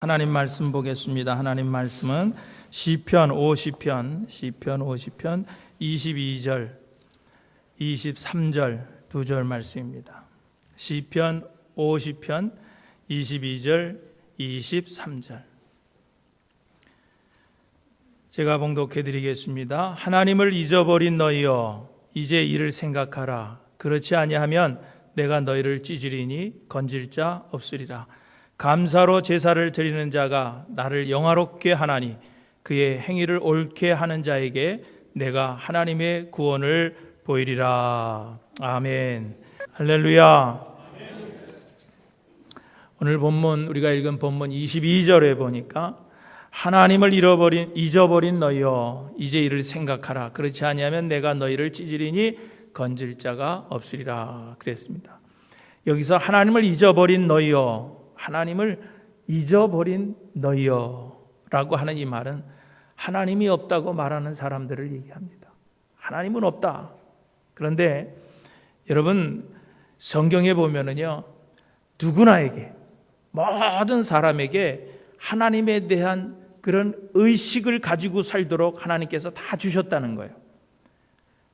하나님 말씀 보겠습니다. 하나님 말씀은 시편 50편 22절 23절 두 절 말씀입니다. 시편 50편 22절 23절 제가 봉독해 드리겠습니다. 하나님을 잊어버린 너희여 이제 이를 생각하라. 그렇지 아니하면 내가 너희를 찢으리니 건질 자 없으리라. 감사로 제사를 드리는 자가 나를 영화롭게 하나니 그의 행위를 옳게 하는 자에게 내가 하나님의 구원을 보이리라. 아멘. 할렐루야. 오늘 본문 우리가 읽은 본문 22절에 보니까 하나님을 잊어버린 너희여 이제 이를 생각하라. 그렇지 아니하면 내가 너희를 찢으리니 건질 자가 없으리라 그랬습니다. 여기서 하나님을 잊어버린 너희여, 하나님을 잊어버린 너희여 라고 하는 이 말은 하나님이 없다고 말하는 사람들을 얘기합니다. 하나님은 없다. 그런데 여러분 성경에 보면은요, 누구나에게, 모든 사람에게 하나님에 대한 그런 의식을 가지고 살도록 하나님께서 다 주셨다는 거예요.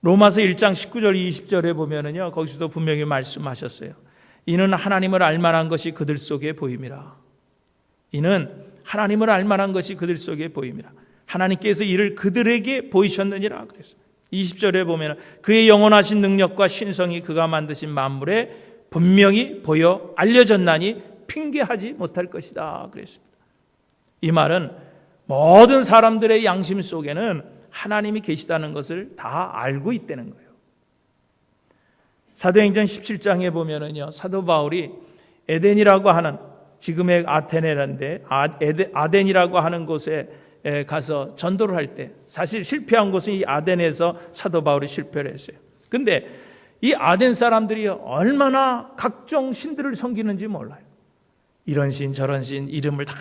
로마서 1장 19절 20절에 보면은요, 거기서도 분명히 말씀하셨어요. 이는 하나님을 알만한 것이 그들 속에 보임이라. 이는 하나님을 알만한 것이 그들 속에 보임이라. 하나님께서 이를 그들에게 보이셨느니라 그랬어요. 20절에 보면 그의 영원하신 능력과 신성이 그가 만드신 만물에 분명히 보여 알려졌나니 핑계하지 못할 것이다 그랬습니다. 이 말은 모든 사람들의 양심 속에는 하나님이 계시다는 것을 다 알고 있다는 거예요. 사도행전 17장에 보면은요, 사도 바울이 에덴이라고 하는, 지금의 아테네인데 아덴이라고 하는 곳에 가서 전도를 할 때, 사실 실패한 곳은 이 아덴에서 사도 바울이 실패를 했어요. 근데 이 아덴 사람들이 얼마나 각종 신들을 섬기는지 몰라요. 이런 신 저런 신 이름을 다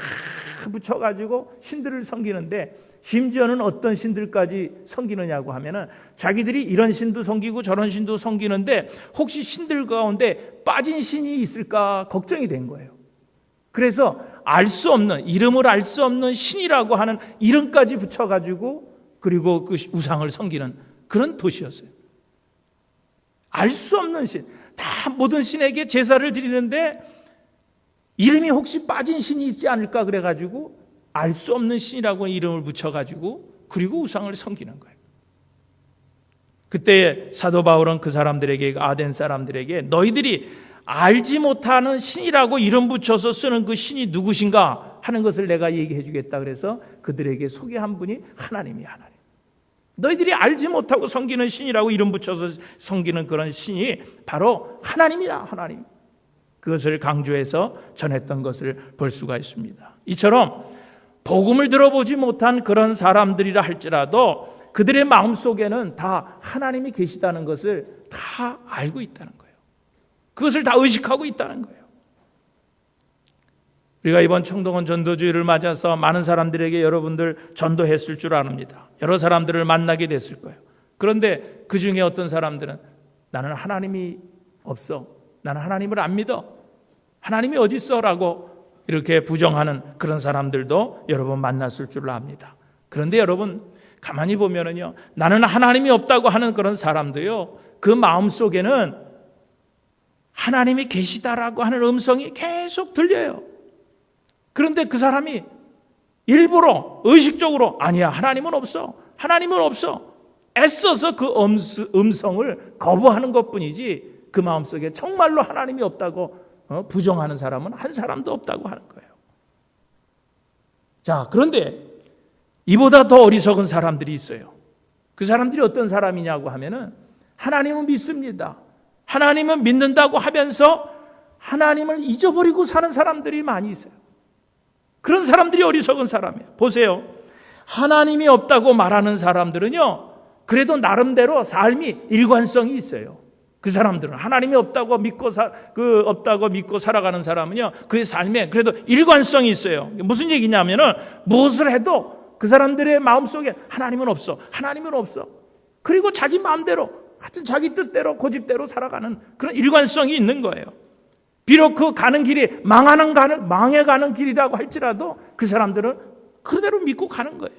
붙여가지고 신들을 섬기는데, 심지어는 어떤 신들까지 섬기느냐고 하면은 자기들이 이런 신도 섬기고 저런 신도 섬기는데 혹시 신들 가운데 빠진 신이 있을까 걱정이 된 거예요. 그래서 알 수 없는, 이름을 알 수 없는 신이라고 하는 이름까지 붙여가지고 그리고 그 우상을 섬기는 그런 도시였어요. 알 수 없는 신, 다 모든 신에게 제사를 드리는데 이름이 혹시 빠진 신이 있지 않을까 그래가지고 알 수 없는 신이라고 이름을 붙여가지고 그리고 우상을 섬기는 거예요. 그때 사도 바울은 그 사람들에게, 아덴 사람들에게 너희들이 알지 못하는 신이라고 이름 붙여서 쓰는 그 신이 누구신가 하는 것을 내가 얘기해 주겠다 그래서 그들에게 소개한 분이 하나님이야. 하나님. 너희들이 알지 못하고 섬기는 신이라고 이름 붙여서 섬기는 그런 신이 바로 하나님이라. 하나님. 그것을 강조해서 전했던 것을 볼 수가 있습니다. 이처럼 복음을 들어보지 못한 그런 사람들이라 할지라도 그들의 마음속에는 다 하나님이 계시다는 것을 다 알고 있다는 거예요. 그것을 다 의식하고 있다는 거예요. 우리가 이번 청동원 전도주의를 맞아서 많은 사람들에게 여러분들 전도했을 줄 압니다. 여러 사람들을 만나게 됐을 거예요. 그런데 그 중에 어떤 사람들은 나는 하나님이 없어. 나는 하나님을 안 믿어. 하나님이 어디 있어? 라고 이렇게 부정하는 그런 사람들도 여러분 만났을 줄 압니다. 그런데 여러분 가만히 보면은요, 나는 하나님이 없다고 하는 그런 사람도요, 그 마음속에는 하나님이 계시다라고 하는 음성이 계속 들려요. 그런데 그 사람이 일부러 의식적으로 아니야, 하나님은 없어. 하나님은 없어. 애써서 그 음성을 거부하는 것뿐이지 그 마음속에 정말로 하나님이 없다고 부정하는 사람은 한 사람도 없다고 하는 거예요. 자, 그런데 이보다 더 어리석은 사람들이 있어요. 그 사람들이 어떤 사람이냐고 하면은 하나님은 믿습니다. 하나님은 믿는다고 하면서 하나님을 잊어버리고 사는 사람들이 많이 있어요. 그런 사람들이 어리석은 사람이에요. 보세요. 하나님이 없다고 말하는 사람들은요, 그래도 나름대로 삶이 일관성이 있어요. 그 사람들은 하나님이 없다고 믿고 살아가는 사람은요, 그의 삶에 그래도 일관성이 있어요. 무슨 얘기냐면은 무엇을 해도 그 사람들의 마음속에 하나님은 없어. 하나님은 없어. 그리고 자기 마음대로, 하여튼 자기 뜻대로 고집대로 살아가는 그런 일관성이 있는 거예요. 비록 그 가는 길이 망해가는 길이라고 할지라도 그 사람들은 그대로 믿고 가는 거예요.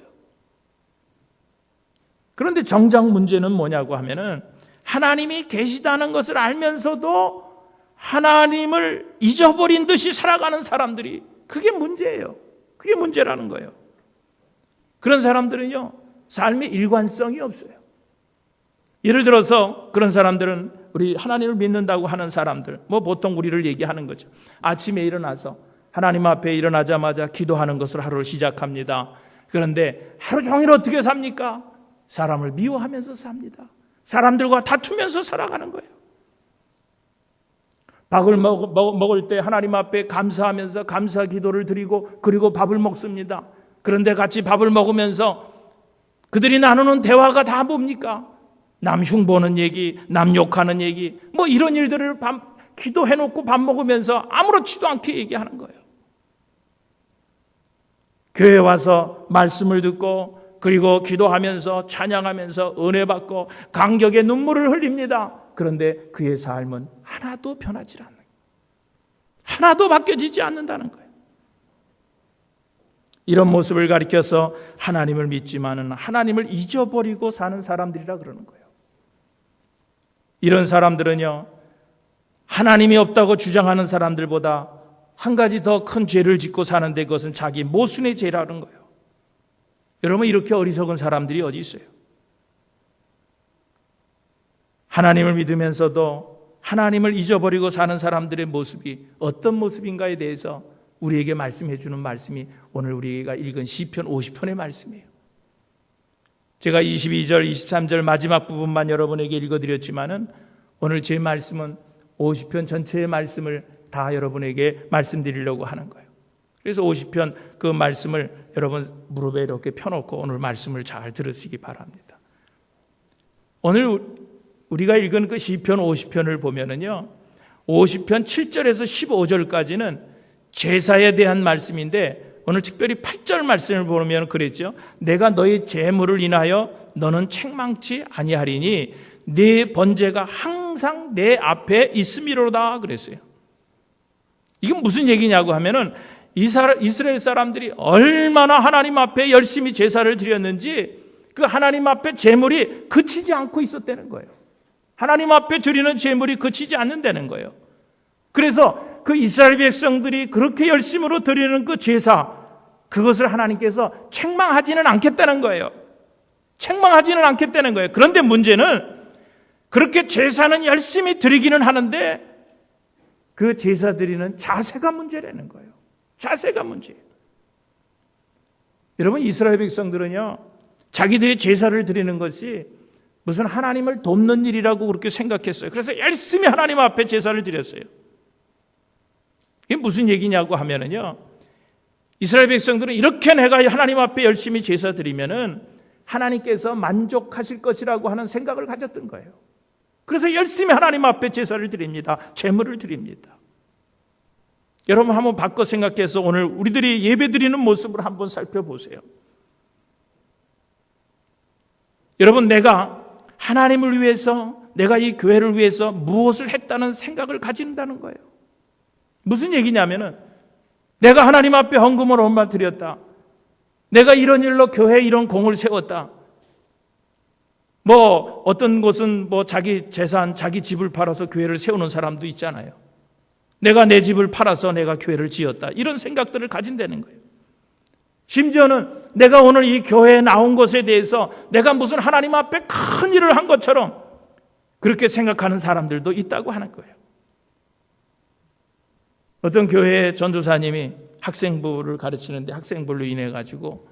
그런데 정작 문제는 뭐냐고 하면은 하나님이 계시다는 것을 알면서도 하나님을 잊어버린 듯이 살아가는 사람들이, 그게 문제예요. 그게 문제라는 거예요. 그런 사람들은요, 삶의 일관성이 없어요. 예를 들어서 그런 사람들은, 우리 하나님을 믿는다고 하는 사람들, 보통 우리를 얘기하는 거죠. 아침에 일어나서 하나님 앞에 일어나자마자 기도하는 것으로 하루를 시작합니다. 그런데 하루 종일 어떻게 삽니까? 사람을 미워하면서 삽니다. 사람들과 다투면서 살아가는 거예요. 밥을 먹을 때 하나님 앞에 감사하면서 감사 기도를 드리고, 그리고 밥을 먹습니다. 그런데 같이 밥을 먹으면서 그들이 나누는 대화가 다 뭡니까? 남 흉보는 얘기, 남 욕하는 얘기, 이런 일들을 기도해놓고 밥 먹으면서 아무렇지도 않게 얘기하는 거예요. 교회에 와서 말씀을 듣고, 그리고 기도하면서 찬양하면서 은혜 받고 감격의 눈물을 흘립니다. 그런데 그의 삶은 하나도 변하지 않는 거예요. 하나도 바뀌어지지 않는다는 거예요. 이런 모습을 가리켜서 하나님을 믿지만은 하나님을 잊어버리고 사는 사람들이라 그러는 거예요. 이런 사람들은요, 하나님이 없다고 주장하는 사람들보다 한 가지 더 큰 죄를 짓고 사는데, 그것은 자기 모순의 죄라는 거예요. 여러분, 이렇게 어리석은 사람들이 어디 있어요? 하나님을 믿으면서도 하나님을 잊어버리고 사는 사람들의 모습이 어떤 모습인가에 대해서 우리에게 말씀해 주는 말씀이 오늘 우리가 읽은 시편 50편의 말씀이에요. 제가 22절, 23절 마지막 부분만 여러분에게 읽어드렸지만은 오늘 제 말씀은 50편 전체의 말씀을 다 여러분에게 말씀드리려고 하는 거예요. 그래서 50편 그 말씀을 여러분 무릎에 이렇게 펴놓고 오늘 말씀을 잘 들으시기 바랍니다. 오늘 우리가 읽은 그 시편 50편을 보면은요, 50편 7절에서 15절까지는 제사에 대한 말씀인데, 오늘 특별히 8절 말씀을 보면 그랬죠. 내가 너의 재물을 인하여 너는 책망치 아니하리니 네 번제가 항상 내 앞에 있음이로다 그랬어요. 이게 무슨 얘기냐고 하면은 이스라엘 사람들이 얼마나 하나님 앞에 열심히 제사를 드렸는지 그 하나님 앞에 제물이 그치지 않고 있었다는 거예요. 하나님 앞에 드리는 제물이 그치지 않는다는 거예요. 그래서 그 이스라엘 백성들이 그렇게 열심으로 드리는 그 제사, 그것을 하나님께서 책망하지는 않겠다는 거예요. 책망하지는 않겠다는 거예요. 그런데 문제는 그렇게 제사는 열심히 드리기는 하는데 그 제사 드리는 자세가 문제라는 거예요. 자세가 문제예요. 여러분, 이스라엘 백성들은요, 자기들이 제사를 드리는 것이 무슨 하나님을 돕는 일이라고 그렇게 생각했어요. 그래서 열심히 하나님 앞에 제사를 드렸어요. 이게 무슨 얘기냐고 하면은요, 이스라엘 백성들은 이렇게 내가 하나님 앞에 열심히 제사 드리면은 하나님께서 만족하실 것이라고 하는 생각을 가졌던 거예요. 그래서 열심히 하나님 앞에 제사를 드립니다. 제물을 드립니다. 여러분, 한번 바꿔 생각해서 오늘 우리들이 예배 드리는 모습을 한번 살펴보세요. 여러분, 내가 하나님을 위해서, 내가 이 교회를 위해서 무엇을 했다는 생각을 가진다는 거예요. 무슨 얘기냐면은 내가 하나님 앞에 헌금을 얼마 드렸다, 내가 이런 일로 교회에 이런 공을 세웠다, 어떤 곳은 자기 재산, 자기 집을 팔아서 교회를 세우는 사람도 있잖아요. 내가 내 집을 팔아서 내가 교회를 지었다, 이런 생각들을 가진다는 거예요. 심지어는 내가 오늘 이 교회에 나온 것에 대해서 내가 무슨 하나님 앞에 큰 일을 한 것처럼 그렇게 생각하는 사람들도 있다고 하는 거예요. 어떤 교회의 전도사님이 학생부를 가르치는데 학생부로 인해 가지고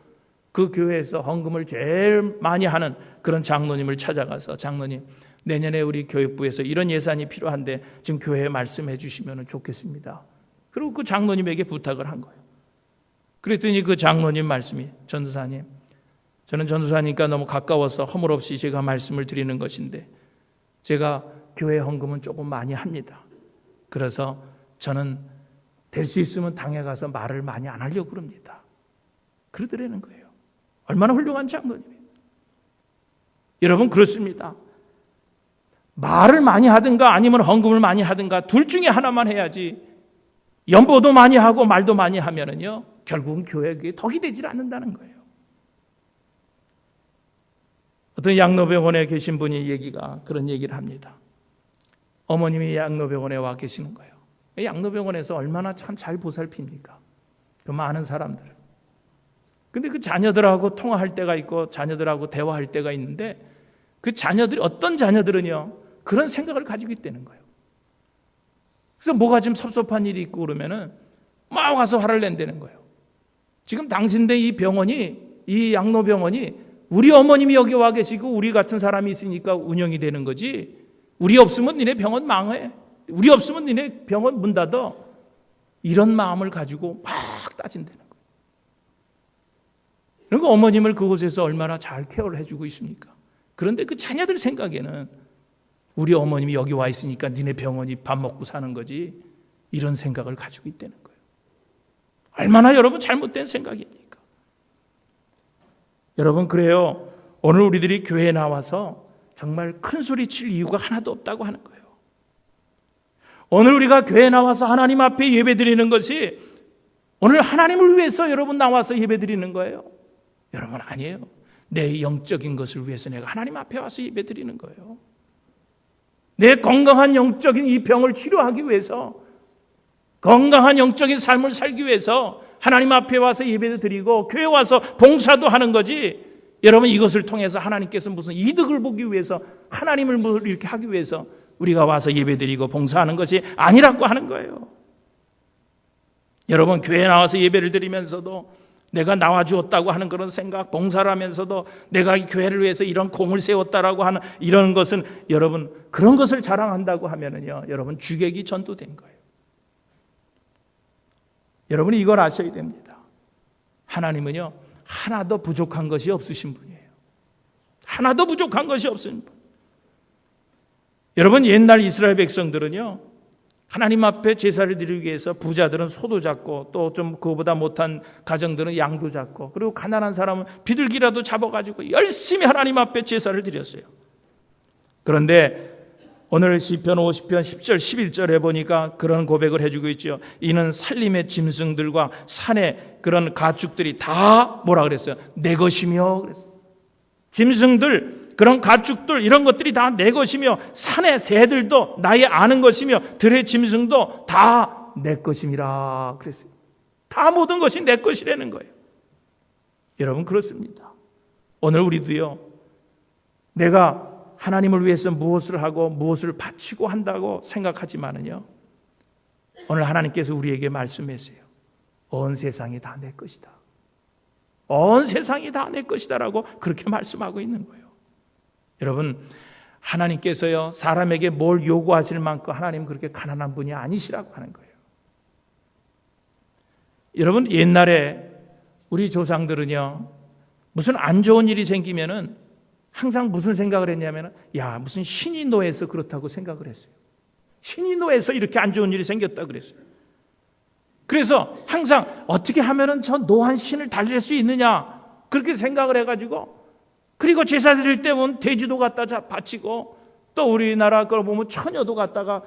그 교회에서 헌금을 제일 많이 하는 그런 장로님을 찾아가서, 장로님, 내년에 우리 교육부에서 이런 예산이 필요한데 지금 교회에 말씀해 주시면 좋겠습니다. 그리고 그 장로님에게 부탁을 한 거예요. 그랬더니 그 장로님 말씀이, 전도사님, 저는 전도사니까 너무 가까워서 허물없이 제가 말씀을 드리는 것인데 제가 교회 헌금은 조금 많이 합니다. 그래서 저는 될 수 있으면 당에 가서 말을 많이 안 하려고 그럽니다. 그러더라는 거예요. 얼마나 훌륭한 장로님이에요. 여러분, 그렇습니다. 말을 많이 하든가 아니면 헌금을 많이 하든가 둘 중에 하나만 해야지 연보도 많이 하고 말도 많이 하면은요, 결국은 교회에 덕이 되질 않는다는 거예요. 어떤 양로병원에 계신 분이 그런 얘기를 합니다. 어머님이 양로병원에 와 계시는 거예요. 양로병원에서 얼마나 참 잘 보살핍니까? 그 많은 사람들을. 근데 그 자녀들하고 통화할 때가 있고 자녀들하고 대화할 때가 있는데 그 자녀들이, 어떤 자녀들은요, 그런 생각을 가지고 있다는 거예요. 그래서 뭐가 좀 섭섭한 일이 있고 그러면은 막 와서 화를 낸다는 거예요. 지금 당신네 이 양로병원이 우리 어머님이 여기 와 계시고 우리 같은 사람이 있으니까 운영이 되는 거지, 우리 없으면 니네 병원 망해, 우리 없으면 니네 병원 문 닫아, 이런 마음을 가지고 막 따진다는 거예요. 그리고 어머님을 그곳에서 얼마나 잘 케어를 해주고 있습니까? 그런데 그 자녀들 생각에는 우리 어머님이 여기 와 있으니까 니네 병원이 밥 먹고 사는 거지, 이런 생각을 가지고 있다는 거예요. 얼마나 여러분 잘못된 생각입니까? 여러분, 그래요, 오늘 우리들이 교회에 나와서 정말 큰 소리 칠 이유가 하나도 없다고 하는 거예요. 오늘 우리가 교회에 나와서 하나님 앞에 예배 드리는 것이 오늘 하나님을 위해서 여러분 나와서 예배 드리는 거예요? 여러분, 아니에요. 내 영적인 것을 위해서 내가 하나님 앞에 와서 예배 드리는 거예요. 내 건강한 영적인 이 병을 치료하기 위해서, 건강한 영적인 삶을 살기 위해서 하나님 앞에 와서 예배도 드리고 교회 와서 봉사도 하는 거지, 여러분 이것을 통해서 하나님께서 무슨 이득을 보기 위해서, 하나님을 이렇게 하기 위해서 우리가 와서 예배 드리고 봉사하는 것이 아니라고 하는 거예요. 여러분, 교회에 나와서 예배를 드리면서도 내가 나와주었다고 하는 그런 생각, 봉사를 하면서도 내가 이 교회를 위해서 이런 공을 세웠다라고 하는 이런 것은, 여러분 그런 것을 자랑한다고 하면은요, 여러분 주객이 전도된 거예요. 여러분이 이걸 아셔야 됩니다. 하나님은요, 하나도 부족한 것이 없으신 분이에요. 하나도 부족한 것이 없으신 분. 여러분, 옛날 이스라엘 백성들은요, 하나님 앞에 제사를 드리기 위해서 부자들은 소도 잡고, 또 좀 그거보다 못한 가정들은 양도 잡고, 그리고 가난한 사람은 비둘기라도 잡아가지고 열심히 하나님 앞에 제사를 드렸어요. 그런데 오늘 시편 50편 10절 11절에 보니까 그런 고백을 해주고 있죠. 이는 살림의 짐승들과 산의 그런 가축들이 다 뭐라 그랬어요? 내 것이며 그랬어요. 짐승들, 그런 가축들, 이런 것들이 다 내 것이며 산의 새들도 나의 아는 것이며 들의 짐승도 다 내 것임이라 그랬어요. 다 모든 것이 내 것이라는 거예요. 여러분, 그렇습니다. 오늘 우리도요, 내가 하나님을 위해서 무엇을 하고 무엇을 바치고 한다고 생각하지만은요, 오늘 하나님께서 우리에게 말씀하세요. 온 세상이 다 내 것이다. 온 세상이 다 내 것이다라고 그렇게 말씀하고 있는 거예요. 여러분, 하나님께서요, 사람에게 뭘 요구하실 만큼 하나님 그렇게 가난한 분이 아니시라고 하는 거예요. 여러분, 옛날에 우리 조상들은요, 무슨 안 좋은 일이 생기면은 항상 무슨 생각을 했냐면, 야, 무슨 신이 노해서 그렇다고 생각을 했어요. 신이 노해서 이렇게 안 좋은 일이 생겼다 그랬어요. 그래서 항상 어떻게 하면은 저 노한 신을 달랠 수 있느냐, 그렇게 생각을 해가지고, 그리고 제사 드릴 때 보면 돼지도 갖다 바치고, 또 우리나라 걸 보면 처녀도 갖다가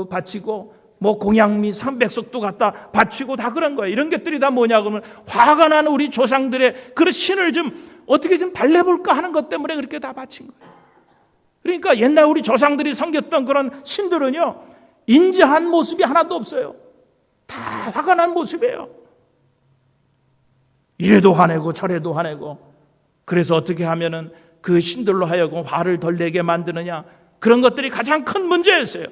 바치고, 뭐 공양미 300석도 갖다 바치고 다 그런 거예요. 이런 것들이 다 뭐냐 그러면, 화가 나는 우리 조상들의 그 신을 좀 어떻게 좀 달래볼까 하는 것 때문에 그렇게 다 바친 거예요. 그러니까 옛날 우리 조상들이 섬겼던 그런 신들은요, 인자한 모습이 하나도 없어요. 다 화가 난 모습이에요. 이래도 화내고 저래도 화내고. 그래서 어떻게 하면은 그 신들로 하여금 화를 덜 내게 만드느냐, 그런 것들이 가장 큰 문제였어요.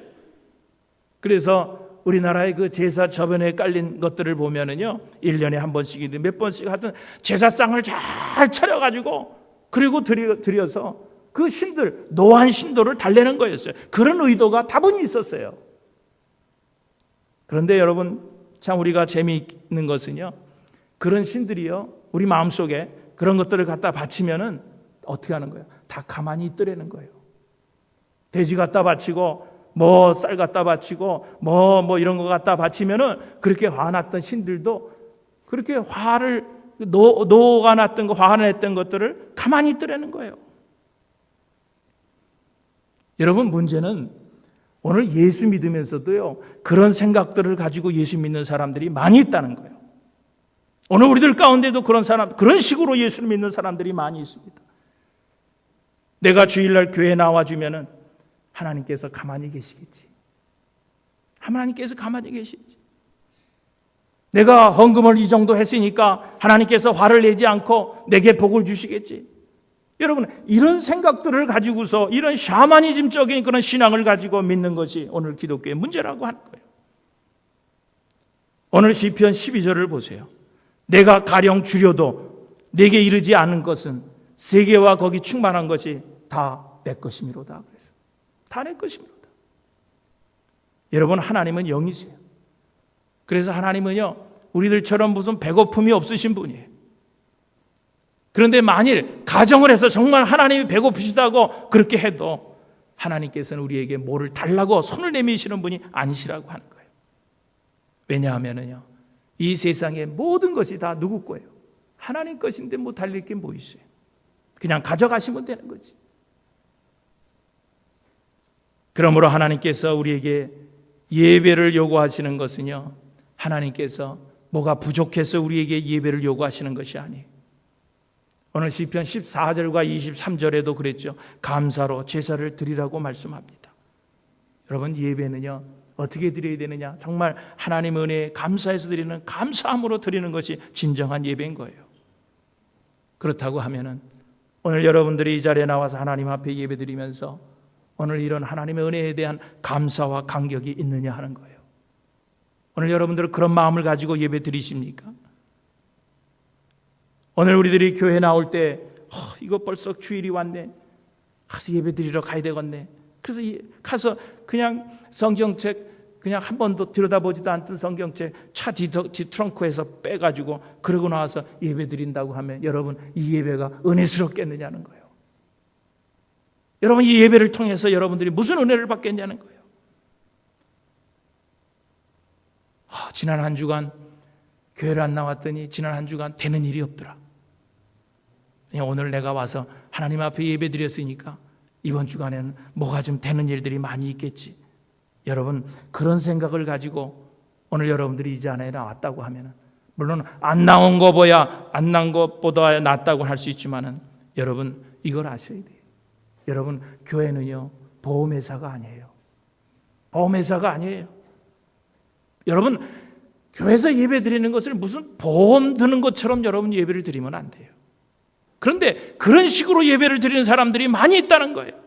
그래서 우리나라의 그 제사 저변에 깔린 것들을 보면은요, 1년에 한 번씩이든 몇 번씩 하든 제사상을 잘 차려가지고, 그리고 드려서 그 신들, 노한 신도를 달래는 거였어요. 그런 의도가 다분히 있었어요. 그런데 여러분, 참 우리가 재미있는 것은요, 그런 신들이요, 우리 마음속에 그런 것들을 갖다 바치면은 어떻게 하는 거예요? 다 가만히 있더라는 거예요. 돼지 갖다 바치고, 뭐 쌀 갖다 바치고, 뭐 이런 거 갖다 바치면은 그렇게 화났던 신들도 그렇게 화를 노가 났던 거, 화가 냈던 것들을 가만히 있더라는 거예요. 여러분, 문제는 오늘 예수 믿으면서도요, 그런 생각들을 가지고 예수 믿는 사람들이 많이 있다는 거예요. 오늘 우리들 가운데도 그런 식으로 예수를 믿는 사람들이 많이 있습니다. 내가 주일날 교회에 나와주면은 하나님께서 가만히 계시겠지. 하나님께서 가만히 계시겠지. 내가 헌금을 이 정도 했으니까 하나님께서 화를 내지 않고 내게 복을 주시겠지. 여러분, 이런 생각들을 가지고서 이런 샤머니즘적인 그런 신앙을 가지고 믿는 것이 오늘 기독교의 문제라고 하는 거예요. 오늘 시편 12절을 보세요. 내가 가령 줄여도 내게 이르지 않은 것은 세계와 거기 충만한 것이 다 내 것이미로다. 그래서 다 내 것이미로다. 여러분, 하나님은 영이세요. 그래서 하나님은요, 우리들처럼 무슨 배고픔이 없으신 분이에요. 그런데 만일 가정을 해서 정말 하나님이 배고프시다고 그렇게 해도 하나님께서는 우리에게 뭐를 달라고 손을 내미시는 분이 아니시라고 하는 거예요. 왜냐하면요, 이 세상의 모든 것이 다 누구 거예요? 하나님 것인데 뭐 달릴 게 뭐 있어요? 그냥 가져가시면 되는 거지. 그러므로 하나님께서 우리에게 예배를 요구하시는 것은요, 하나님께서 뭐가 부족해서 우리에게 예배를 요구하시는 것이 아니에요. 오늘 시편 14절과 23절에도 그랬죠. 감사로 제사를 드리라고 말씀합니다. 여러분, 예배는요, 어떻게 드려야 되느냐? 정말 하나님 은혜에 감사해서 드리는, 감사함으로 드리는 것이 진정한 예배인 거예요. 그렇다고 하면은 오늘 여러분들이 이 자리에 나와서 하나님 앞에 예배 드리면서 오늘 이런 하나님의 은혜에 대한 감사와 감격이 있느냐 하는 거예요. 오늘 여러분들 그런 마음을 가지고 예배 드리십니까? 오늘 우리들이 교회 나올 때 이거 벌써 주일이 왔네, 가서 예배 드리러 가야 되겠네. 그래서 가서 그냥 성경책 그냥 한 번도 들여다보지도 않던 성경책 차 뒤 트렁크에서 빼가지고 그러고 나와서 예배 드린다고 하면 여러분, 이 예배가 은혜스럽겠느냐는 거예요. 여러분, 이 예배를 통해서 여러분들이 무슨 은혜를 받겠냐는 거예요. 지난 한 주간 교회를 안 나왔더니 지난 한 주간 되는 일이 없더라. 그냥 오늘 내가 와서 하나님 앞에 예배 드렸으니까 이번 주간에는 뭐가 좀 되는 일들이 많이 있겠지. 여러분, 그런 생각을 가지고 오늘 여러분들이 이 자리에 나왔다고 하면, 물론 안 나온 것보다 낫다고 할 수 있지만은 여러분, 이걸 아셔야 돼요. 여러분, 교회는요, 보험회사가 아니에요. 보험회사가 아니에요. 여러분, 교회에서 예배 드리는 것을 무슨 보험 드는 것처럼 여러분 예배를 드리면 안 돼요. 그런데 그런 식으로 예배를 드리는 사람들이 많이 있다는 거예요.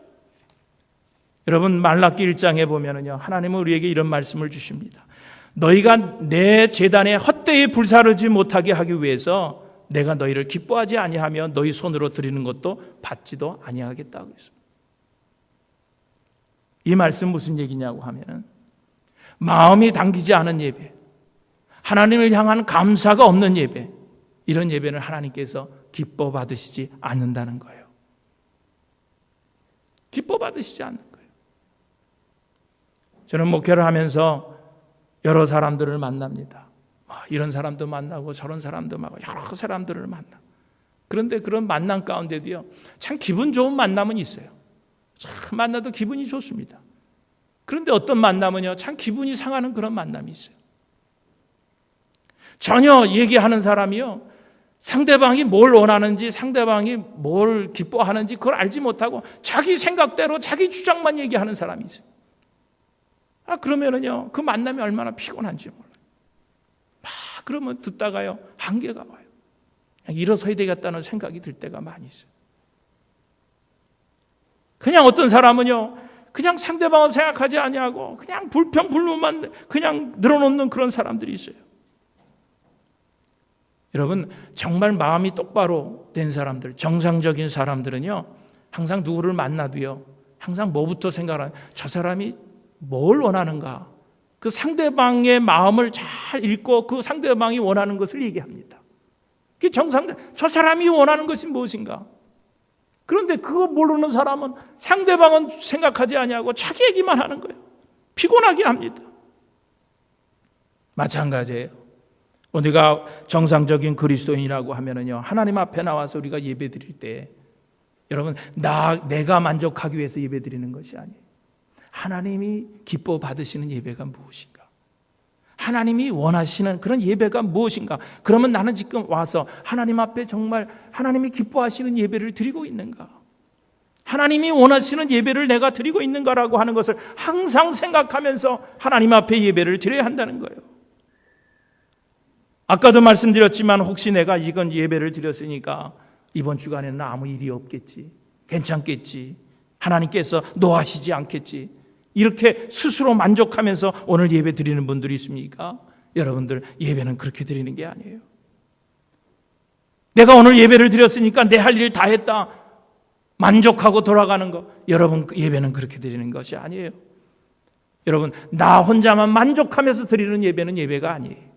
여러분, 말라기 1장에 보면은요, 하나님은 우리에게 이런 말씀을 주십니다. 너희가 내 제단에 헛되이 불사르지 못하게 하기 위해서 내가 너희를 기뻐하지 아니하며 너희 손으로 드리는 것도 받지도 아니하겠다고 했습니다. 이 말씀 무슨 얘기냐고 하면은, 마음이 당기지 않은 예배, 하나님을 향한 감사가 없는 예배, 이런 예배는 하나님께서 기뻐 받으시지 않는다는 거예요. 기뻐 받으시지 않는 거예요. 저는 목회를 하면서 여러 사람들을 만납니다. 이런 사람도 만나고 저런 사람도 만나고 여러 사람들을 만나. 그런데 그런 만남 가운데도요, 참 기분 좋은 만남은 있어요. 참 만나도 기분이 좋습니다. 그런데 어떤 만남은요, 참 기분이 상하는 그런 만남이 있어요. 전혀 얘기하는 사람이요, 상대방이 뭘 원하는지, 상대방이 뭘 기뻐하는지 그걸 알지 못하고 자기 생각대로 자기 주장만 얘기하는 사람이 있어요. 그러면은요, 그 만남이 얼마나 피곤한지 몰라요. 그러면 듣다가요, 한계가 와요. 일어서야 되겠다는 생각이 들 때가 많이 있어요. 그냥 어떤 사람은요, 그냥 상대방을 생각하지 아니하고 그냥 불평불만만 그냥 늘어놓는 그런 사람들이 있어요. 여러분, 정말 마음이 똑바로 된 사람들, 정상적인 사람들은요, 항상 누구를 만나도요, 항상 뭐부터 생각하는, 저 사람이 뭘 원하는가, 그 상대방의 마음을 잘 읽고 그 상대방이 원하는 것을 얘기합니다. 그게 저 사람이 원하는 것이 무엇인가. 그런데 그거 모르는 사람은 상대방은 생각하지 아니하고 자기 얘기만 하는 거예요. 피곤하게 합니다. 마찬가지예요. 우리가 정상적인 그리스도인이라고 하면은요, 하나님 앞에 나와서 우리가 예배 드릴 때, 여러분, 내가 만족하기 위해서 예배 드리는 것이 아니에요. 하나님이 기뻐 받으시는 예배가 무엇인가? 하나님이 원하시는 그런 예배가 무엇인가? 그러면 나는 지금 와서 하나님 앞에 정말 하나님이 기뻐하시는 예배를 드리고 있는가? 하나님이 원하시는 예배를 내가 드리고 있는가라고 하는 것을 항상 생각하면서 하나님 앞에 예배를 드려야 한다는 거예요. 아까도 말씀드렸지만 혹시 내가 이건 예배를 드렸으니까 이번 주간에는 아무 일이 없겠지, 괜찮겠지, 하나님께서 노하시지 않겠지, 이렇게 스스로 만족하면서 오늘 예배 드리는 분들이 있습니까? 여러분들, 예배는 그렇게 드리는 게 아니에요. 내가 오늘 예배를 드렸으니까 내 할 일 다 했다, 만족하고 돌아가는 거, 여러분, 예배는 그렇게 드리는 것이 아니에요. 여러분, 나 혼자만 만족하면서 드리는 예배는 예배가 아니에요.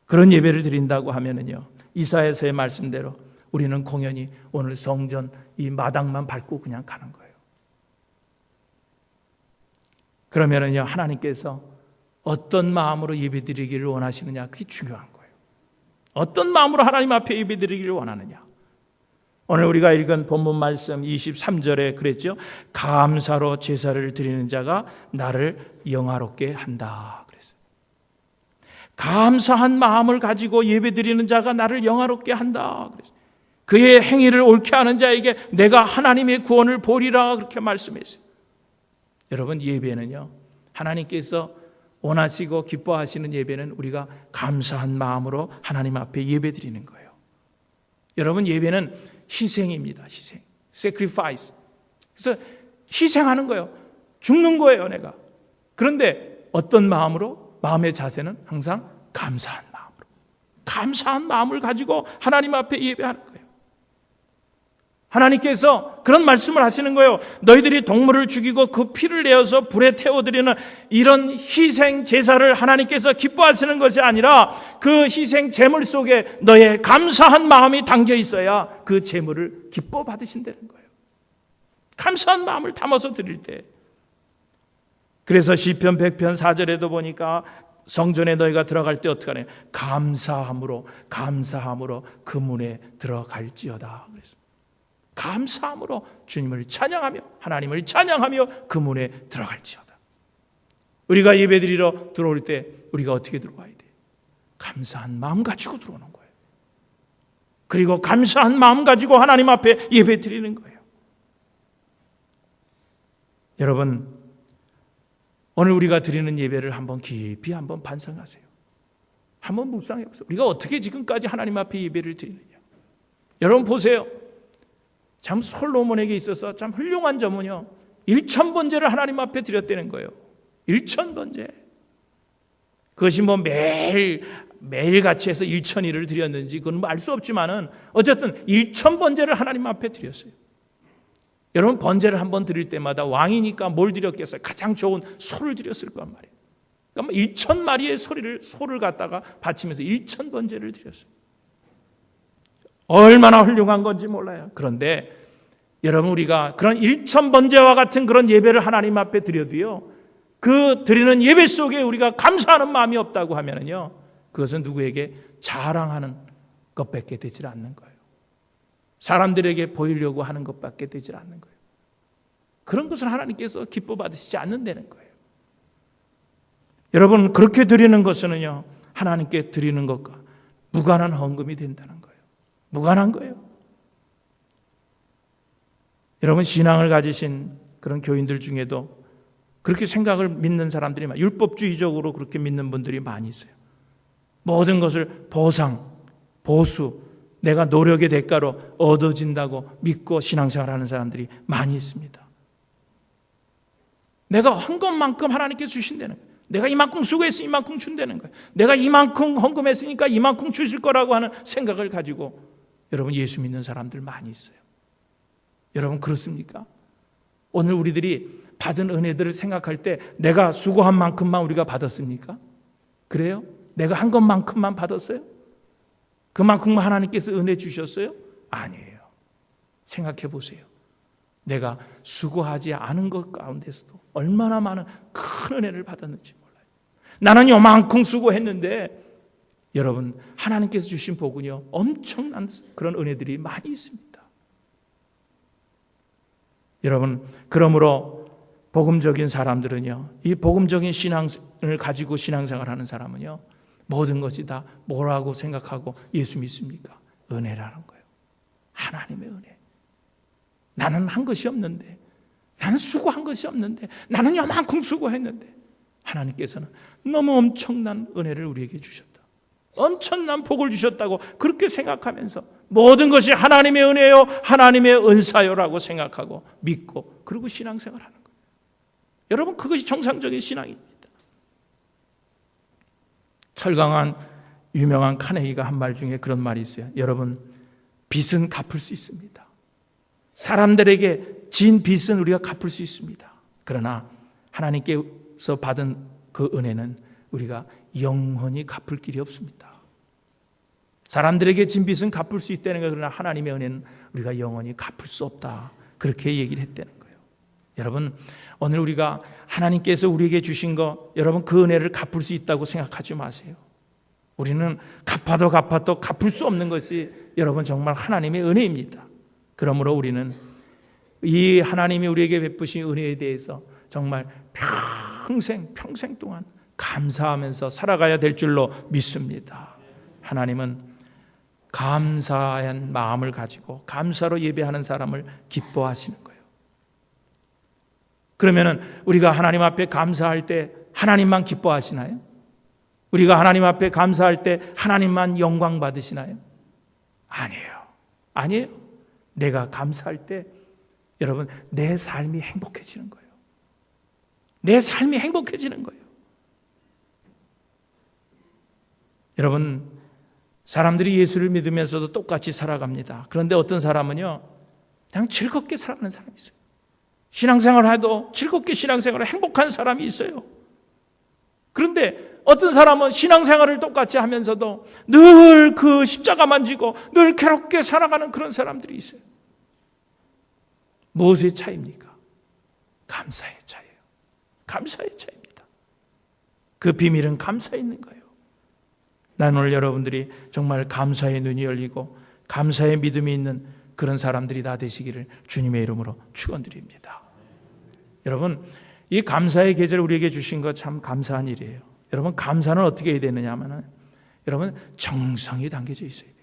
그런 예배를 드린다고 하면은요, 이사야서의 말씀대로 우리는 공연히 오늘 성전 이 마당만 밟고 그냥 가는 거예요. 그러면은요, 하나님께서 어떤 마음으로 예배 드리기를 원하시느냐, 그게 중요한 거예요. 어떤 마음으로 하나님 앞에 예배 드리기를 원하느냐. 오늘 우리가 읽은 본문 말씀 23절에 그랬죠. 감사로 제사를 드리는 자가 나를 영화롭게 한다 그랬어요. 감사한 마음을 가지고 예배 드리는 자가 나를 영화롭게 한다 그랬어요. 그의 행위를 옳게 하는 자에게 내가 하나님의 구원을 보리라, 그렇게 말씀했어요. 여러분, 예배는요, 하나님께서 원하시고 기뻐하시는 예배는 우리가 감사한 마음으로 하나님 앞에 예배 드리는 거예요. 여러분, 예배는 희생입니다. 희생, sacrifice. 그래서 희생하는 거예요. 죽는 거예요, 내가. 그런데 어떤 마음으로? 마음의 자세는 항상 감사한 마음으로, 감사한 마음을 가지고 하나님 앞에 예배하는 거예요. 하나님께서 그런 말씀을 하시는 거예요. 너희들이 동물을 죽이고 그 피를 내어서 불에 태워드리는 이런 희생 제사를 하나님께서 기뻐하시는 것이 아니라 그 희생 제물 속에 너의 감사한 마음이 담겨 있어야 그 제물을 기뻐 받으신다는 거예요. 감사한 마음을 담아서 드릴 때. 그래서 시편 100편 4절에도 보니까 성전에 너희가 들어갈 때 어떻게 하냐, 감사함으로 그 문에 들어갈지어다 그랬습니다. 감사함으로 주님을 찬양하며 하나님을 찬양하며 그 문에 들어갈지어다. 우리가 예배드리러 들어올 때 우리가 어떻게 들어와야 돼요? 감사한 마음 가지고 들어오는 거예요. 그리고 감사한 마음 가지고 하나님 앞에 예배 드리는 거예요. 여러분, 오늘 우리가 드리는 예배를 한번 깊이 한번 반성하세요. 한번 묵상해 보세요. 우리가 어떻게 지금까지 하나님 앞에 예배를 드리느냐. 여러분 보세요. 참 솔로몬에게 있어서 참 훌륭한 점은요, 1000번제를 하나님 앞에 드렸다는 거예요. 1000번제. 그것이 뭐 매일같이 해서 1000일을 드렸는지 그건 뭐 알 수 없지만은 어쨌든 1000번제를 하나님 앞에 드렸어요. 여러분, 번제를 한번 드릴 때마다 왕이니까 뭘 드렸겠어요? 가장 좋은 소를 드렸을 거란 말이에요. 그러니까 1000마리의 소를 갖다가 바치면서 1000번제를 드렸어요. 얼마나 훌륭한 건지 몰라요. 그런데 여러분, 우리가 그런 1000번제와 같은 그런 예배를 하나님 앞에 드려도요, 그 드리는 예배 속에 우리가 감사하는 마음이 없다고 하면요, 그것은 누구에게 자랑하는 것밖에 되질 않는 거예요. 사람들에게 보이려고 하는 것밖에 되질 않는 거예요. 그런 것을 하나님께서 기뻐 받으시지 않는다는 거예요. 여러분, 그렇게 드리는 것은요, 하나님께 드리는 것과 무관한 헌금이 된다는 거예요. 무관한 거예요. 여러분, 신앙을 가지신 그런 교인들 중에도 그렇게 생각을 믿는 사람들이 많아요. 율법주의적으로 그렇게 믿는 분들이 많이 있어요. 모든 것을 보상, 보수, 내가 노력의 대가로 얻어진다고 믿고 신앙생활하는 사람들이 많이 있습니다. 내가 한 것만큼 하나님께서 주신다는 거예요. 내가 이만큼 수고했으니 이만큼 준다는 거예요. 내가 이만큼 헌금했으니까 이만큼 주실 거라고 하는 생각을 가지고 여러분, 예수 믿는 사람들 많이 있어요. 여러분, 그렇습니까? 오늘 우리들이 받은 은혜들을 생각할 때 내가 수고한 만큼만 우리가 받았습니까? 그래요? 내가 한 것만큼만 받았어요? 그만큼만 하나님께서 은혜 주셨어요? 아니에요. 생각해 보세요. 내가 수고하지 않은 것 가운데서도 얼마나 많은 큰 은혜를 받았는지 몰라요. 나는 요만큼 수고했는데 여러분, 하나님께서 주신 복은요, 엄청난 그런 은혜들이 많이 있습니다. 여러분, 그러므로 복음적인 사람들은요, 이 복음적인 신앙을 가지고 신앙생활하는 사람은요, 모든 것이 다 뭐라고 생각하고 예수 믿습니까? 은혜라는 거예요. 하나님의 은혜. 나는 한 것이 없는데, 나는 수고한 것이 없는데, 나는 요만큼 수고했는데 하나님께서는 너무 엄청난 은혜를 우리에게 주셨다. 엄청난 복을 주셨다고 그렇게 생각하면서 모든 것이 하나님의 은혜요, 하나님의 은사요라고 생각하고 믿고 그리고 신앙생활하는 거예요. 여러분, 그것이 정상적인 신앙입니다. 철강한 유명한 카네기가 한 말 중에 그런 말이 있어요. 여러분, 빚은 갚을 수 있습니다. 사람들에게 진 빚은 우리가 갚을 수 있습니다. 그러나 하나님께서 받은 그 은혜는 우리가 영원히 갚을 길이 없습니다. 사람들에게 진 빚은 갚을 수 있다는 거, 그러나 하나님의 은혜는 우리가 영원히 갚을 수 없다. 그렇게 얘기를 했다는 거예요. 여러분, 오늘 우리가 하나님께서 우리에게 주신 거, 여러분 그 은혜를 갚을 수 있다고 생각하지 마세요. 우리는 갚아도 갚을 수 없는 것이 여러분 정말 하나님의 은혜입니다. 그러므로 우리는 이 하나님이 우리에게 베푸신 은혜에 대해서 정말 평생 동안 감사하면서 살아가야 될 줄로 믿습니다. 하나님은 감사한 마음을 가지고 감사로 예배하는 사람을 기뻐하시는 거예요. 그러면은 우리가 하나님 앞에 감사할 때 하나님만 기뻐하시나요? 우리가 하나님 앞에 감사할 때 하나님만 영광 받으시나요? 아니에요. 내가 감사할 때 여러분 내 삶이 행복해지는 거예요. 내 삶이 행복해지는 거예요. 여러분, 사람들이 예수를 믿으면서도 똑같이 살아갑니다. 그런데 어떤 사람은요, 그냥 즐겁게 살아가는 사람이 있어요. 신앙생활을 해도 즐겁게 신앙생활을 행복한 사람이 있어요. 그런데 어떤 사람은 신앙생활을 똑같이 하면서도 늘 그 십자가만 지고 늘 괴롭게 살아가는 그런 사람들이 있어요. 무엇의 차이입니까? 감사의 차이예요. 감사의 차이입니다. 그 비밀은 감사에 있는 거예요. 난 오늘 여러분들이 정말 감사의 눈이 열리고 감사의 믿음이 있는 그런 사람들이 다 되시기를 주님의 이름으로 축원드립니다. 여러분, 이 감사의 계절 우리에게 주신 것 참 감사한 일이에요. 여러분, 감사는 어떻게 해야 되느냐 하면은 여러분 정성이 담겨져 있어야 돼요.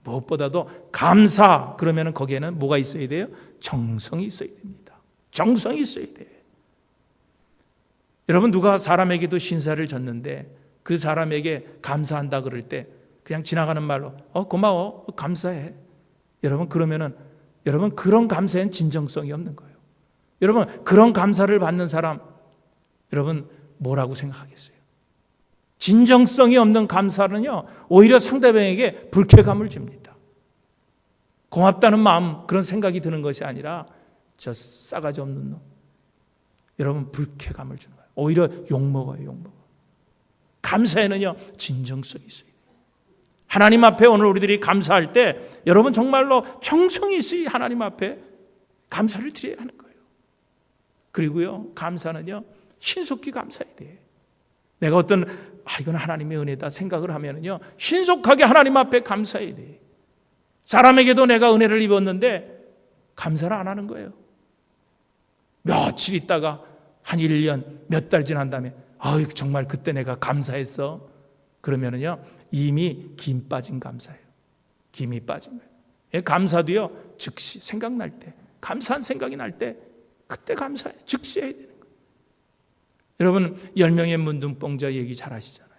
무엇보다도 감사 그러면은 거기에는 뭐가 있어야 돼요? 정성이 있어야 됩니다. 정성이 있어야 돼요. 여러분, 누가 사람에게도 신사를 졌는데 그 사람에게 감사한다 그럴 때 그냥 지나가는 말로 고마워, 감사해. 여러분, 그러면은 여러분 그런 감사엔 진정성이 없는 거예요. 여러분, 그런 감사를 받는 사람 여러분 뭐라고 생각하겠어요? 진정성이 없는 감사는요, 오히려 상대방에게 불쾌감을 줍니다. 고맙다는 마음, 그런 생각이 드는 것이 아니라 저 싸가지 없는 놈, 여러분 불쾌감을 주는 거예요. 오히려 욕먹어요, 욕먹어. 감사에는요, 진정성이 있어요. 하나님 앞에 오늘 우리들이 감사할 때 여러분 정말로 정성이 있이 하나님 앞에 감사를 드려야 하는 거예요. 그리고요, 감사는요, 신속히 감사해야 돼. 내가 어떤 이건 하나님의 은혜다 생각을 하면은요, 신속하게 하나님 앞에 감사해야 돼. 사람에게도 내가 은혜를 입었는데 감사를 안 하는 거예요. 며칠 있다가 한 1년 몇 달 지난 다음에 정말 그때 내가 감사했어. 그러면은요, 이미 김 빠진 감사예요. 김이 빠진 거예요. 감사도요, 즉시 생각날 때, 감사한 생각이 날 때 그때 감사해. 즉시 해야 되는 거예요. 여러분, 10명의 문둥병자 얘기 잘 아시잖아요.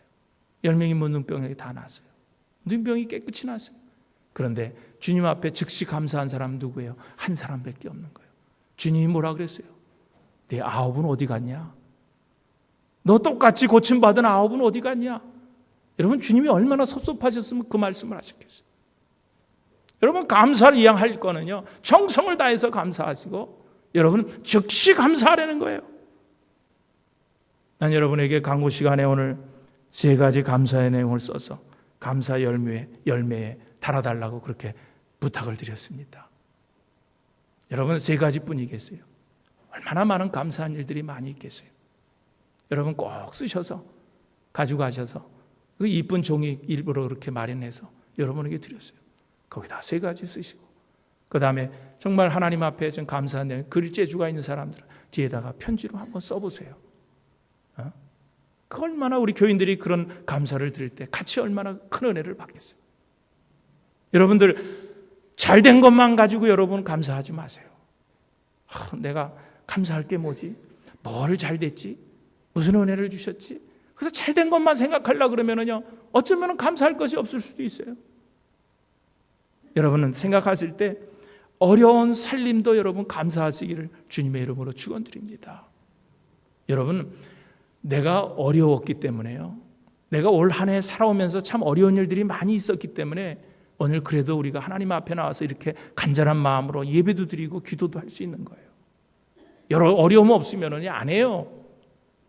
10명의 문둥병이 다 났어요. 문둥병이 깨끗이 났어요. 그런데 주님 앞에 즉시 감사한 사람은 누구예요? 한 사람밖에 없는 거예요. 주님이 뭐라 그랬어요? 내 9은 어디 갔냐? 너 똑같이 고침받은 9은 어디 갔냐? 여러분, 주님이 얼마나 섭섭하셨으면 그 말씀을 하셨겠어요. 여러분, 감사를 이양할 거는요, 정성을 다해서 감사하시고 여러분 즉시 감사하라는 거예요. 난 여러분에게 강구 시간에 오늘 3가지 감사의 내용을 써서 감사 열매에 달아달라고 그렇게 부탁을 드렸습니다. 여러분, 3가지 뿐이겠어요? 얼마나 많은 감사한 일들이 많이 있겠어요? 여러분 꼭 쓰셔서 가지고 가셔서 그 이쁜 종이 일부러 그렇게 마련해서 여러분에게 드렸어요. 거기다 3가지 쓰시고 그 다음에 정말 하나님 앞에 좀 감사한데 글재주가 있는 사람들은 뒤에다가 편지로 한번 써보세요. 그 얼마나 우리 교인들이 그런 감사를 드릴 때 같이 얼마나 큰 은혜를 받겠어요. 여러분들 잘된 것만 가지고 여러분 감사하지 마세요. 내가 감사할 게 뭐지? 뭘 잘 됐지? 무슨 은혜를 주셨지? 그래서 잘된 것만 생각하려고 그러면은요, 어쩌면 감사할 것이 없을 수도 있어요. 여러분은 생각하실 때 어려운 살림도 여러분 감사하시기를 주님의 이름으로 축원드립니다. 여러분, 내가 어려웠기 때문에요, 내가 올 한 해 살아오면서 참 어려운 일들이 많이 있었기 때문에 오늘 그래도 우리가 하나님 앞에 나와서 이렇게 간절한 마음으로 예배도 드리고 기도도 할 수 있는 거예요. 여러 어려움 없으면 안 해요.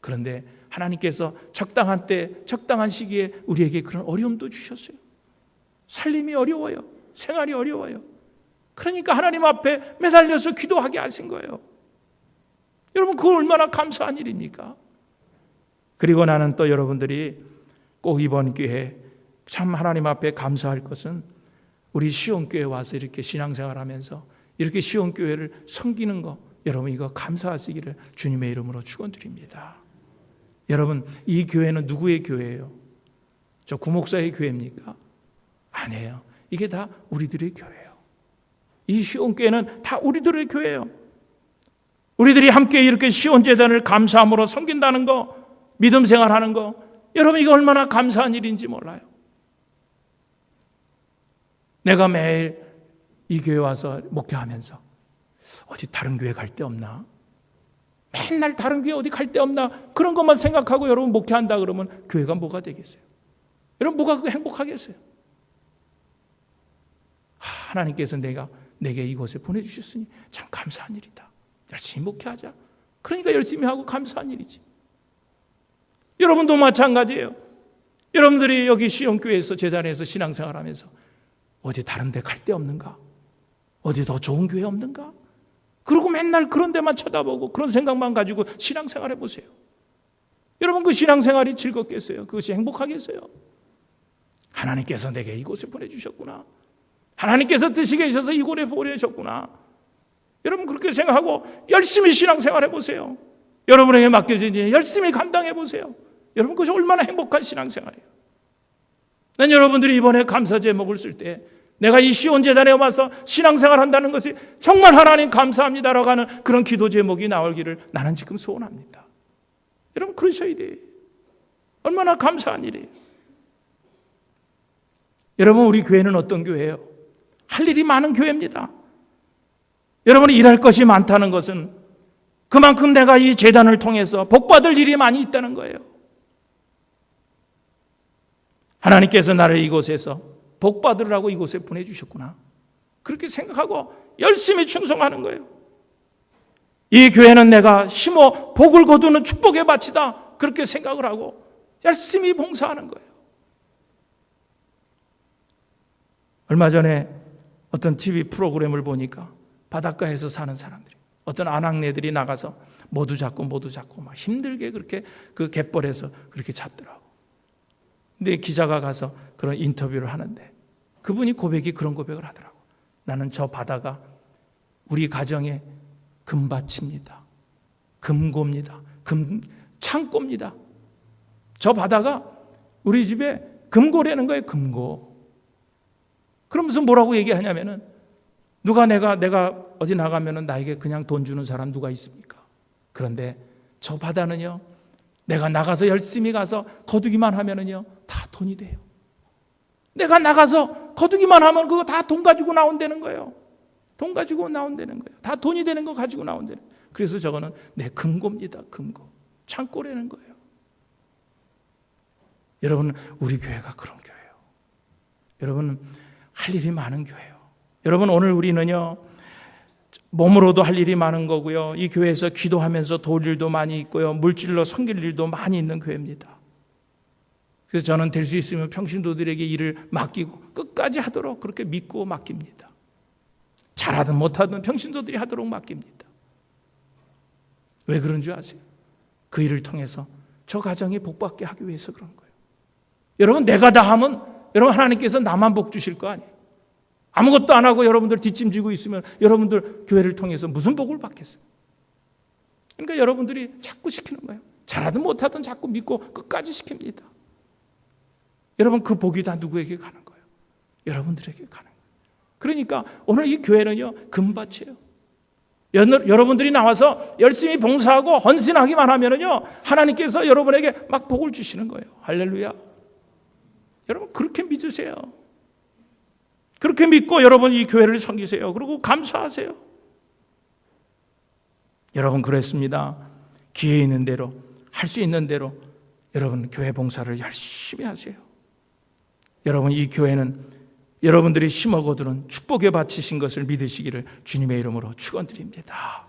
그런데 하나님께서 적당한 때 적당한 시기에 우리에게 그런 어려움도 주셨어요. 살림이 어려워요. 생활이 어려워요. 그러니까 하나님 앞에 매달려서 기도하게 하신 거예요. 여러분, 그거 얼마나 감사한 일입니까? 그리고 나는 또 여러분들이 꼭 이번 기회에 참 하나님 앞에 감사할 것은 우리 시온교회 와서 이렇게 신앙생활하면서 이렇게 시온교회를 섬기는 거, 여러분 이거 감사하시기를 주님의 이름으로 축원드립니다. 여러분, 이 교회는 누구의 교회예요? 저 구목사의 교회입니까? 아니에요. 이게 다 우리들의 교회예요. 이 시온교회는 다 우리들의 교회예요. 우리들이 함께 이렇게 시온재단을 감사함으로 섬긴다는 거, 믿음 생활하는 거, 여러분 이거 얼마나 감사한 일인지 몰라요. 내가 매일 이 교회 와서 목회하면서 어디 다른 교회 갈 데 없나? 맨날 다른 교회 어디 갈 데 없나? 그런 것만 생각하고 여러분 목회한다 그러면 교회가 뭐가 되겠어요? 여러분 뭐가 행복하겠어요? 하나님께서 내게 이곳에 보내주셨으니 참 감사한 일이다. 열심히 목회하자. 그러니까 열심히 하고 감사한 일이지. 여러분도 마찬가지예요. 여러분들이 여기 시온교회에서 재단에서 신앙생활하면서 어디 다른 데 갈 데 없는가? 어디 더 좋은 교회 없는가? 그리고 맨날 그런 데만 쳐다보고 그런 생각만 가지고 신앙생활 해보세요. 여러분 그 신앙생활이 즐겁겠어요? 그것이 행복하겠어요? 하나님께서 내게 이곳에 보내주셨구나. 하나님께서 뜻이 계셔서 이곳에 보내셨구나. 여러분 그렇게 생각하고 열심히 신앙생활 해보세요. 여러분에게 맡겨진 일 열심히 감당해보세요. 여러분 그것이 얼마나 행복한 신앙생활이에요. 난 여러분들이 이번에 감사 제목을 쓸 때 내가 이 시온재단에 와서 신앙생활 한다는 것이 정말 하나님 감사합니다라고 하는 그런 기도 제목이 나오기를 나는 지금 소원합니다. 여러분 그러셔야 돼요. 얼마나 감사한 일이에요. 여러분 우리 교회는 어떤 교회예요? 할 일이 많은 교회입니다. 여러분이 일할 것이 많다는 것은 그만큼 내가 이 재단을 통해서 복받을 일이 많이 있다는 거예요. 하나님께서 나를 이곳에서 복받으라고 이곳에 보내주셨구나. 그렇게 생각하고 열심히 충성하는 거예요. 이 교회는 내가 심어 복을 거두는 축복의 밭이다. 그렇게 생각을 하고 열심히 봉사하는 거예요. 얼마 전에 어떤 TV 프로그램을 보니까 바닷가에서 사는 사람들이 어떤 아낙네들이 나가서 모두 잡고 막 힘들게 그렇게 그 갯벌에서 그렇게 잡더라고. 근데 기자가 가서 그런 인터뷰를 하는데 그분이 그런 고백을 하더라고. 나는 저 바다가 우리 가정의 금밭입니다. 금고입니다. 창고입니다. 저 바다가 우리 집에 금고라는 거예요. 금고. 그러면서 뭐라고 얘기하냐면은 누가 내가 어디 나가면은 나에게 그냥 돈 주는 사람 누가 있습니까? 그런데 저 바다는요, 내가 나가서 열심히 가서 거두기만 하면은요, 다 돈이 돼요. 내가 나가서 거두기만 하면 그거 다 돈 가지고 나온다는 거예요. 돈 가지고 나온다는 거예요. 다 돈이 되는 거 가지고 나온다는 거예요. 그래서 저거는 내 금고입니다. 금고. 창고라는 거예요. 여러분, 우리 교회가 그런 교회예요. 여러분, 할 일이 많은 교회예요. 여러분, 오늘 우리는요, 몸으로도 할 일이 많은 거고요. 이 교회에서 기도하면서 도울 일도 많이 있고요. 물질로 섬길 일도 많이 있는 교회입니다. 그래서 저는 될 수 있으면 평신도들에게 일을 맡기고 끝까지 하도록 그렇게 믿고 맡깁니다. 잘하든 못하든 평신도들이 하도록 맡깁니다. 왜 그런 줄 아세요? 그 일을 통해서 저 가정이 복받게 하기 위해서 그런 거예요. 여러분, 내가 다 하면 여러분 하나님께서 나만 복 주실 거 아니에요. 아무것도 안 하고 여러분들 뒷짐지고 있으면 여러분들 교회를 통해서 무슨 복을 받겠어요? 그러니까 여러분들이 자꾸 시키는 거예요. 잘하든 못하든 자꾸 믿고 끝까지 시킵니다. 여러분 그 복이 다 누구에게 가는 거예요? 여러분들에게 가는 거예요. 그러니까 오늘 이 교회는요 금밭이에요. 여러분들이 나와서 열심히 봉사하고 헌신하기만 하면은요 하나님께서 여러분에게 막 복을 주시는 거예요. 할렐루야. 여러분 그렇게 믿으세요. 그렇게 믿고 여러분 이 교회를 섬기세요. 그리고 감사하세요. 여러분 그랬습니다. 기회 있는 대로 할 수 있는 대로 여러분 교회 봉사를 열심히 하세요. 여러분 이 교회는 여러분들이 심어 거두는 축복에 바치신 것을 믿으시기를 주님의 이름으로 축원드립니다.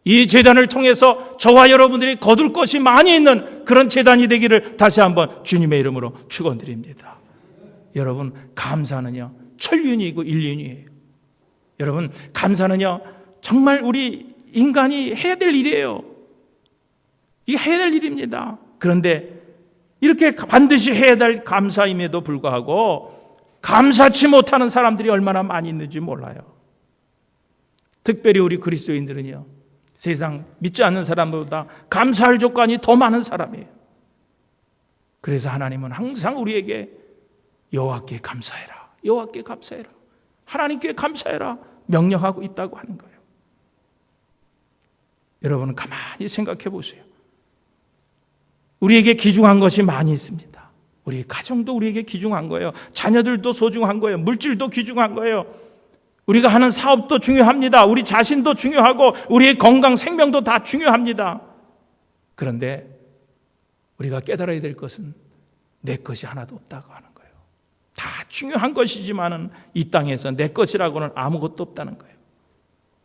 이 제단을 통해서 저와 여러분들이 거둘 것이 많이 있는 그런 제단이 되기를 다시 한번 주님의 이름으로 축원드립니다. 여러분 감사는요 천륜이고 일륜이에요. 여러분 감사는요 정말 우리 인간이 해야 될 일이에요. 이게 해야 될 일입니다. 그런데 이렇게 반드시 해야 될 감사임에도 불구하고 감사치 못하는 사람들이 얼마나 많이 있는지 몰라요. 특별히 우리 그리스도인들은요 세상 믿지 않는 사람보다 감사할 조건이 더 많은 사람이에요. 그래서 하나님은 항상 우리에게 여호와께 감사해라, 여호와께 감사해라, 하나님께 감사해라 명령하고 있다고 하는 거예요. 여러분 가만히 생각해 보세요. 우리에게 귀중한 것이 많이 있습니다. 우리 가정도 우리에게 귀중한 거예요. 자녀들도 소중한 거예요. 물질도 귀중한 거예요. 우리가 하는 사업도 중요합니다. 우리 자신도 중요하고 우리의 건강, 생명도 다 중요합니다. 그런데 우리가 깨달아야 될 것은 내 것이 하나도 없다고 하는 거예요. 다 중요한 것이지만은 이 땅에서 내 것이라고는 아무것도 없다는 거예요.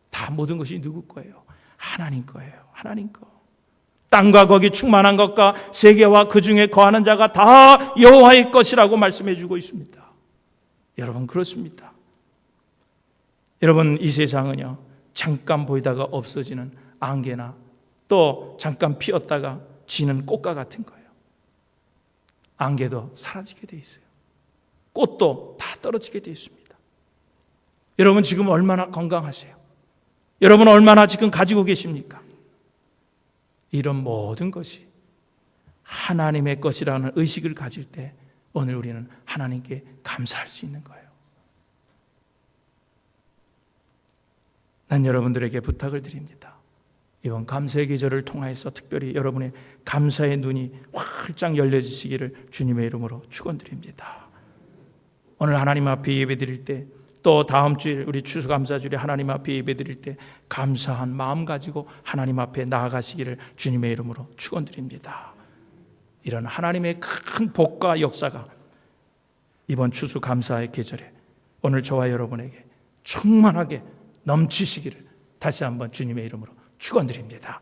다 모든 것이 누구 거예요? 하나님 거예요. 하나님 거. 땅과 거기 충만한 것과 세계와 그 중에 거하는 자가 다 여호와의 것이라고 말씀해 주고 있습니다. 여러분 그렇습니다. 여러분 이 세상은요 잠깐 보이다가 없어지는 안개나 또 잠깐 피었다가 지는 꽃과 같은 거예요. 안개도 사라지게 돼 있어요. 꽃도 다 떨어지게 돼 있습니다. 여러분 지금 얼마나 건강하세요? 여러분 얼마나 지금 가지고 계십니까? 이런 모든 것이 하나님의 것이라는 의식을 가질 때 오늘 우리는 하나님께 감사할 수 있는 거예요. 난 여러분들에게 부탁을 드립니다. 이번 감사의 계절을 통하여서 특별히 여러분의 감사의 눈이 활짝 열려지시기를 주님의 이름으로 축원드립니다. 오늘 하나님 앞에 예배드릴 때 또 다음 주일 우리 추수감사주일에 하나님 앞에 예배드릴 때 감사한 마음 가지고 하나님 앞에 나아가시기를 주님의 이름으로 축원드립니다. 이런 하나님의 큰 복과 역사가 이번 추수감사의 계절에 오늘 저와 여러분에게 충만하게 넘치시기를 다시 한번 주님의 이름으로 축원드립니다.